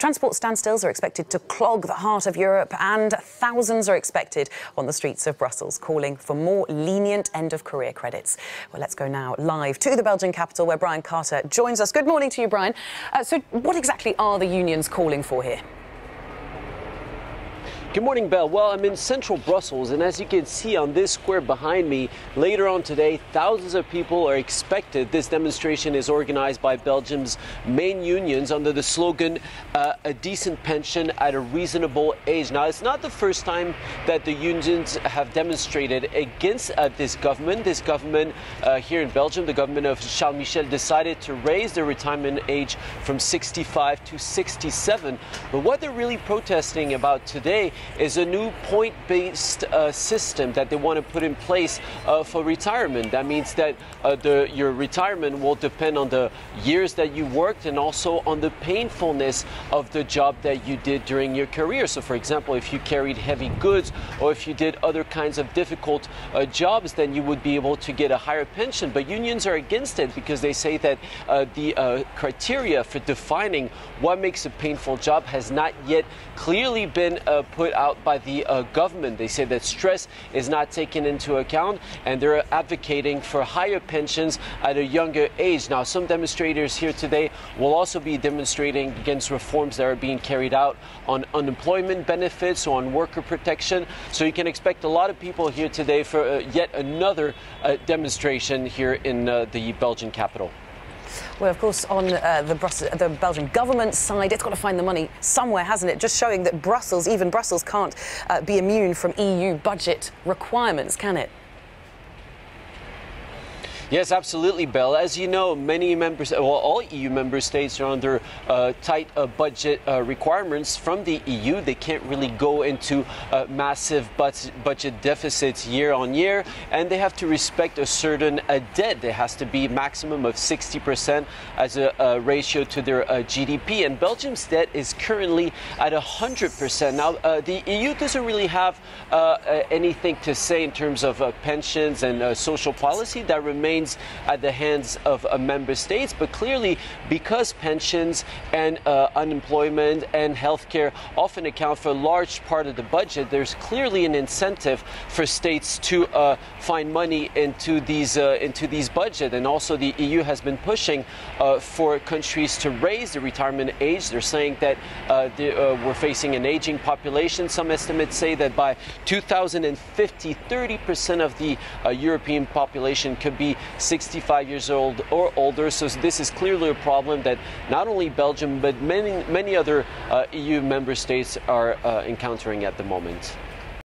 Transport standstills are expected to clog the heart of Europe, and thousands are expected on the streets of Brussels, calling for more lenient end-of-career credits. Well, let's go now live to the Belgian capital, where Brian Carter joins us. Good morning to you, Brian. So what exactly are the unions calling for here? Good morning, Belle. Well, I'm in central Brussels, and as you can see on this square behind me, later on today, thousands of people are expected. This demonstration is organized by Belgium's main unions under the slogan, a decent pension at a reasonable age. Now, it's not the first time that the unions have demonstrated against this government. This government here in Belgium, the government of Charles Michel, decided to raise the retirement age from 65 to 67. But what they're really protesting about today is a new point-based system that they want to put in place for retirement. That means that your retirement will depend on the years that you worked and also on the painfulness of the job that you did during your career. So, for example, if you carried heavy goods or if you did other kinds of difficult jobs, then you would be able to get a higher pension. But unions are against it because they say that the criteria for defining what makes a painful job has not yet clearly been put out by the government. They say that stress is not taken into account, and they're advocating for higher pensions at a younger age. Now, some demonstrators here today will also be demonstrating against reforms that are being carried out on unemployment benefits or on worker protection. So you can expect a lot of people here today for yet another demonstration here in the Belgian capital. Well, of course, on the Belgian government side, it's got to find the money somewhere, hasn't it? Just showing that Brussels, even Brussels, can't be immune from EU budget requirements, can it? Yes, absolutely, Belle. As you know, all EU member states are under tight budget requirements from the EU. They can't really go into massive budget deficits year on year, and they have to respect a certain debt. There has to be a maximum of 60% as a ratio to their GDP, and Belgium's debt is currently at 100%. Now, the EU doesn't really have anything to say in terms of pensions and social policy. That remains at the hands of member states, but clearly, because pensions and unemployment and healthcare often account for a large part of the budget, there's clearly an incentive for states to find money into these budgets. And also, the EU has been pushing for countries to raise the retirement age. They're saying that we're facing an aging population. Some estimates say that by 2050, 30% of the European population could be 65 years old or older. So this is clearly a problem that not only Belgium but many other EU member states are encountering at the moment.